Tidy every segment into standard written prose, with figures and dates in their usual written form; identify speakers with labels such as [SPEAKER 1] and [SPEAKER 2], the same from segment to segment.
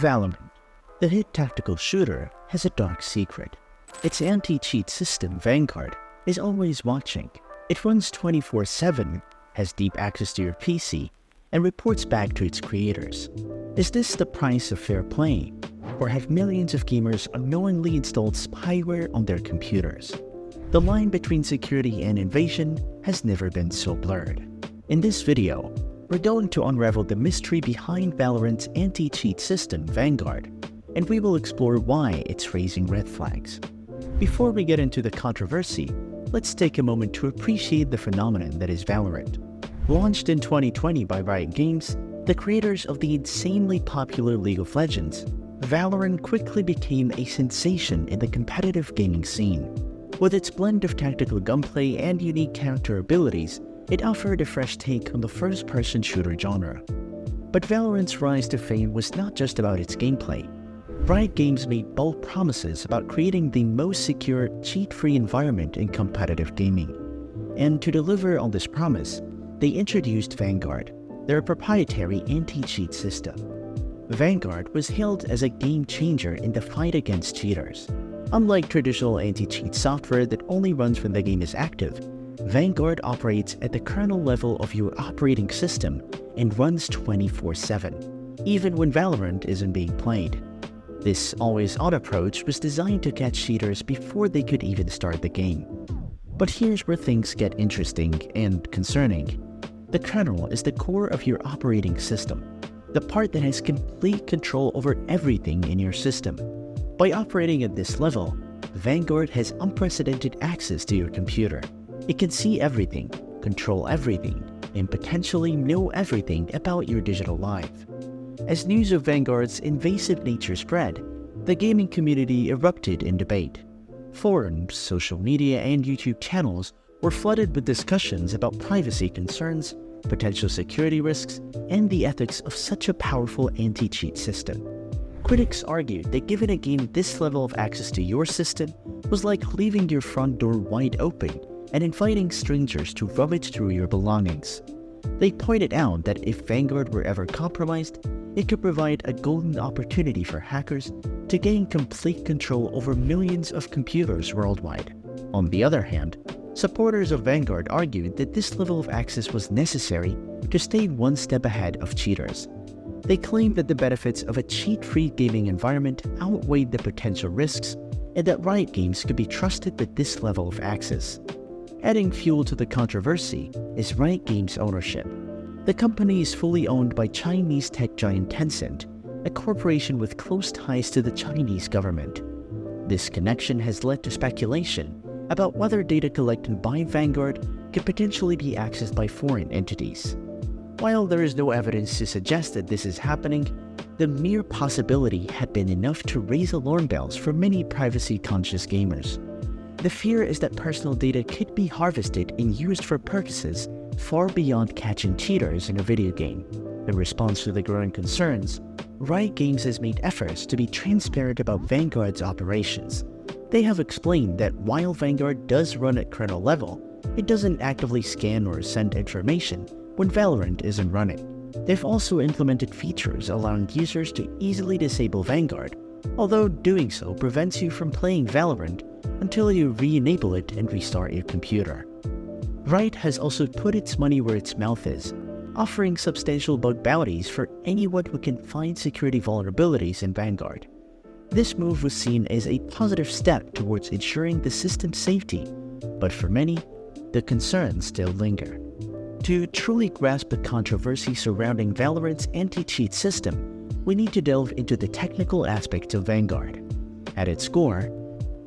[SPEAKER 1] VALORANT, the hit tactical shooter, has a dark secret. Its anti-cheat system, Vanguard, is always watching. It runs 24/7, has deep access to your PC, and reports back to its creators. Is this the price of fair play? Or have millions of gamers unknowingly installed spyware on their computers? The line between security and invasion has never been so blurred. In this video, we're going to unravel the mystery behind VALORANT's anti-cheat system, Vanguard, and we will explore why it's raising red flags. Before we get into the controversy, let's take a moment to appreciate the phenomenon that is VALORANT. Launched in 2020 by Riot Games, the creators of the insanely popular League of Legends, VALORANT quickly became a sensation in the competitive gaming scene. With its blend of tactical gunplay and unique character abilities, it offered a fresh take on the first-person shooter genre. But VALORANT's rise to fame was not just about its gameplay. Riot Games made bold promises about creating the most secure, cheat-free environment in competitive gaming. And to deliver on this promise, they introduced Vanguard, their proprietary anti-cheat system. Vanguard was hailed as a game-changer in the fight against cheaters. Unlike traditional anti-cheat software that only runs when the game is active, Vanguard operates at the kernel level of your operating system and runs 24/7, even when VALORANT isn't being played. This always-on approach was designed to catch cheaters before they could even start the game. But here's where things get interesting and concerning. The kernel is the core of your operating system, the part that has complete control over everything in your system. By operating at this level, Vanguard has unprecedented access to your computer. It can see everything, control everything, and potentially know everything about your digital life. As news of Vanguard's invasive nature spread, the gaming community erupted in debate. Forums, social media, and YouTube channels were flooded with discussions about privacy concerns, potential security risks, and the ethics of such a powerful anti-cheat system. Critics argued that giving a game this level of access to your system was like leaving your front door wide open and inviting strangers to rummage through your belongings. They pointed out that if Vanguard were ever compromised, it could provide a golden opportunity for hackers to gain complete control over millions of computers worldwide. On the other hand, supporters of Vanguard argued that this level of access was necessary to stay one step ahead of cheaters. They claimed that the benefits of a cheat-free gaming environment outweighed the potential risks, and that Riot Games could be trusted with this level of access. Adding fuel to the controversy is Riot Games' ownership. The company is fully owned by Chinese tech giant Tencent, a corporation with close ties to the Chinese government. This connection has led to speculation about whether data collected by Vanguard could potentially be accessed by foreign entities. While there is no evidence to suggest that this is happening, the mere possibility had been enough to raise alarm bells for many privacy-conscious gamers. The fear is that personal data could be harvested and used for purposes far beyond catching cheaters in a video game. In response to the growing concerns, Riot Games has made efforts to be transparent about Vanguard's operations. They have explained that while Vanguard does run at kernel level, it doesn't actively scan or send information when VALORANT isn't running. They've also implemented features allowing users to easily disable Vanguard, although doing so prevents you from playing VALORANT until you re-enable it and restart your computer. Riot has also put its money where its mouth is, offering substantial bug bounties for anyone who can find security vulnerabilities in Vanguard. This move was seen as a positive step towards ensuring the system's safety, but for many, the concerns still linger. To truly grasp the controversy surrounding VALORANT's anti-cheat system, we need to delve into the technical aspects of Vanguard. At its core,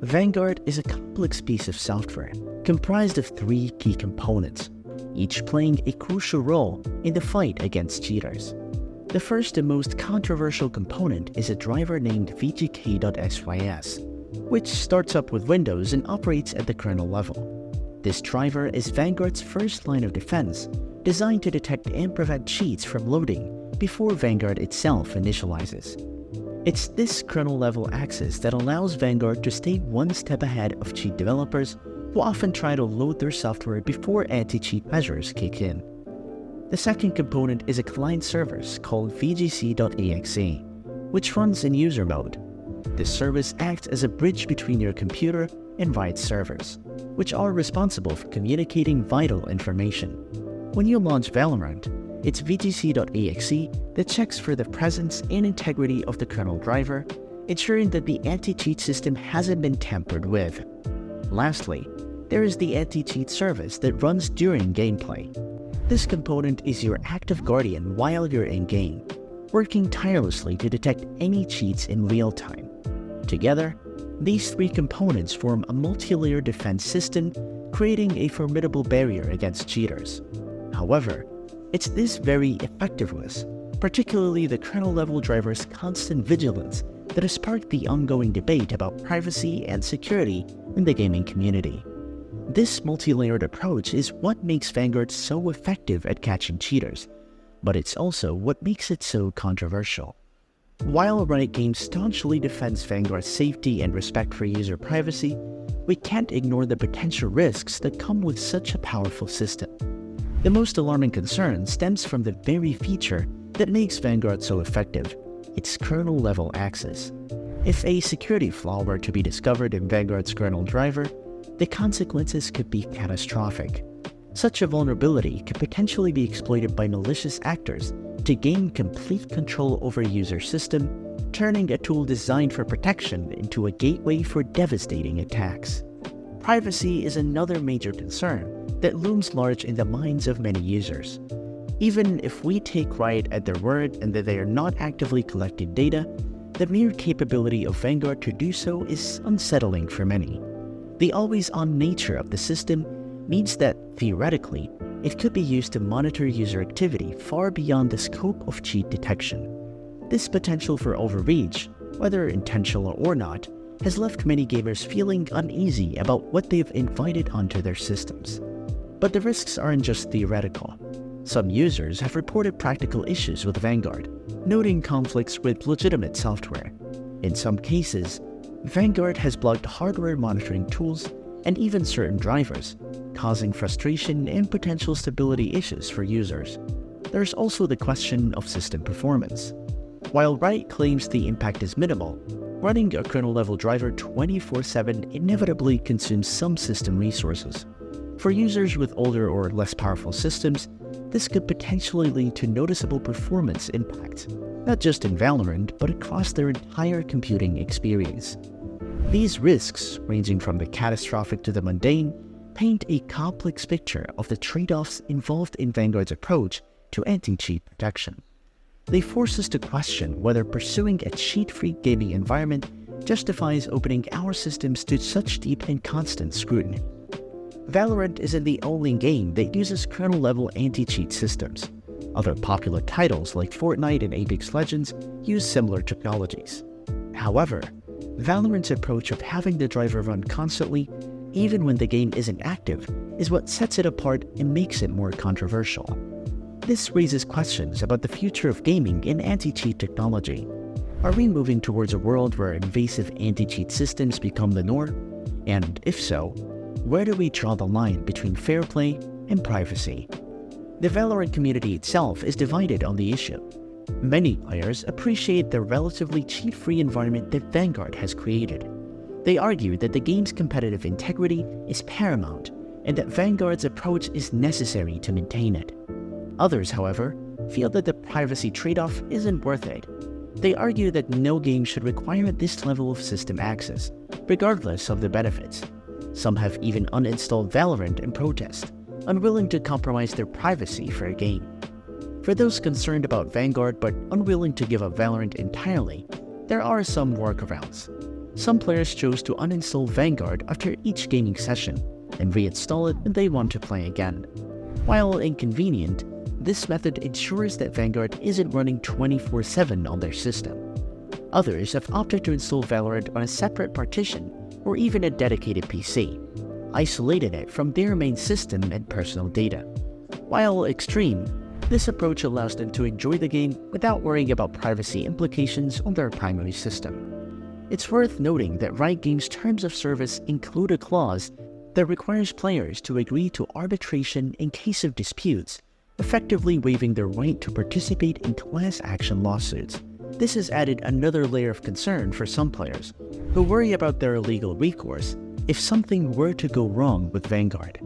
[SPEAKER 1] Vanguard is a complex piece of software comprised of three key components, each playing a crucial role in the fight against cheaters. The first and most controversial component is a driver named VGK.sys, which starts up with Windows and operates at the kernel level. This driver is Vanguard's first line of defense, designed to detect and prevent cheats from loading before Vanguard itself initializes. It's this kernel-level access that allows Vanguard to stay one step ahead of cheat developers who often try to load their software before anti-cheat measures kick in. The second component is a client service called VGC.exe, which runs in user mode. This service acts as a bridge between your computer and Riot servers, which are responsible for communicating vital information. When you launch Valorant, it's vgc.exe that checks for the presence and integrity of the kernel driver, ensuring that the anti-cheat system hasn't been tampered with. Lastly, there is the anti-cheat service that runs during gameplay. This component is your active guardian while you're in-game, working tirelessly to detect any cheats in real time. Together, these three components form a multi-layer defense system, creating a formidable barrier against cheaters. However, it's this very effectiveness, particularly the kernel-level driver's constant vigilance, that has sparked the ongoing debate about privacy and security in the gaming community. This multi-layered approach is what makes Vanguard so effective at catching cheaters, but it's also what makes it so controversial. While Riot Games staunchly defends Vanguard's safety and respect for user privacy, we can't ignore the potential risks that come with such a powerful system. The most alarming concern stems from the very feature that makes Vanguard so effective: its kernel-level access. If a security flaw were to be discovered in Vanguard's kernel driver, the consequences could be catastrophic. Such a vulnerability could potentially be exploited by malicious actors to gain complete control over a user system, turning a tool designed for protection into a gateway for devastating attacks. Privacy is another major concern that looms large in the minds of many users. Even if we take Riot at their word and that they are not actively collecting data, the mere capability of Vanguard to do so is unsettling for many. The always-on nature of the system means that, theoretically, it could be used to monitor user activity far beyond the scope of cheat detection. This potential for overreach, whether intentional or not, has left many gamers feeling uneasy about what they've invited onto their systems. But the risks aren't just theoretical. Some users have reported practical issues with Vanguard, noting conflicts with legitimate software. In some cases, Vanguard has blocked hardware monitoring tools and even certain drivers, causing frustration and potential stability issues for users. There's also the question of system performance. While Riot claims the impact is minimal, running a kernel-level driver 24/7 inevitably consumes some system resources. For users with older or less powerful systems, this could potentially lead to noticeable performance impact, not just in Valorant, but across their entire computing experience. These risks, ranging from the catastrophic to the mundane, paint a complex picture of the trade-offs involved in Vanguard's approach to anti-cheat protection. They force us to question whether pursuing a cheat-free gaming environment justifies opening our systems to such deep and constant scrutiny. Valorant isn't the only game that uses kernel-level anti-cheat systems. Other popular titles like Fortnite and Apex Legends use similar technologies. However, Valorant's approach of having the driver run constantly, even when the game isn't active, is what sets it apart and makes it more controversial. This raises questions about the future of gaming and anti-cheat technology. Are we moving towards a world where invasive anti-cheat systems become the norm? And if so, where do we draw the line between fair play and privacy? The Valorant community itself is divided on the issue. Many players appreciate the relatively cheat-free environment that Vanguard has created. They argue that the game's competitive integrity is paramount and that Vanguard's approach is necessary to maintain it. Others, however, feel that the privacy trade-off isn't worth it. They argue that no game should require this level of system access, regardless of the benefits. Some have even uninstalled Valorant in protest, unwilling to compromise their privacy for a game. For those concerned about Vanguard but unwilling to give up Valorant entirely, there are some workarounds. Some players chose to uninstall Vanguard after each gaming session and reinstall it when they want to play again. While inconvenient, this method ensures that Vanguard isn't running 24/7 on their system. Others have opted to install Valorant on a separate partition or even a dedicated PC, isolating it from their main system and personal data. While extreme, this approach allows them to enjoy the game without worrying about privacy implications on their primary system. It's worth noting that Riot Games' terms of service include a clause that requires players to agree to arbitration in case of disputes, effectively waiving their right to participate in class action lawsuits. This has added another layer of concern for some players, who worry about their legal recourse if something were to go wrong with Vanguard.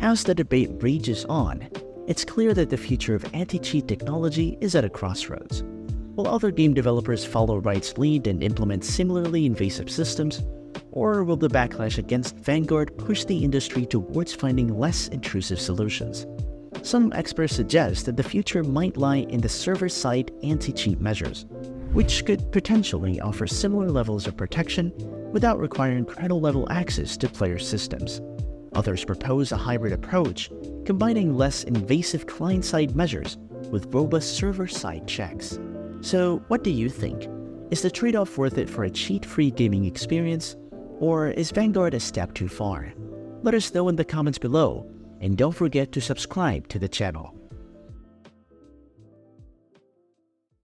[SPEAKER 1] As the debate rages on, it's clear that the future of anti-cheat technology is at a crossroads. Will other game developers follow Riot's lead and implement similarly invasive systems, or will the backlash against Vanguard push the industry towards finding less intrusive solutions? Some experts suggest that the future might lie in the server-side anti-cheat measures, which could potentially offer similar levels of protection without requiring kernel-level access to player systems. Others propose a hybrid approach, combining less invasive client-side measures with robust server-side checks. So, what do you think? Is the trade-off worth it for a cheat-free gaming experience, or is Vanguard a step too far? Let us know in the comments below, and don't forget to subscribe to the channel.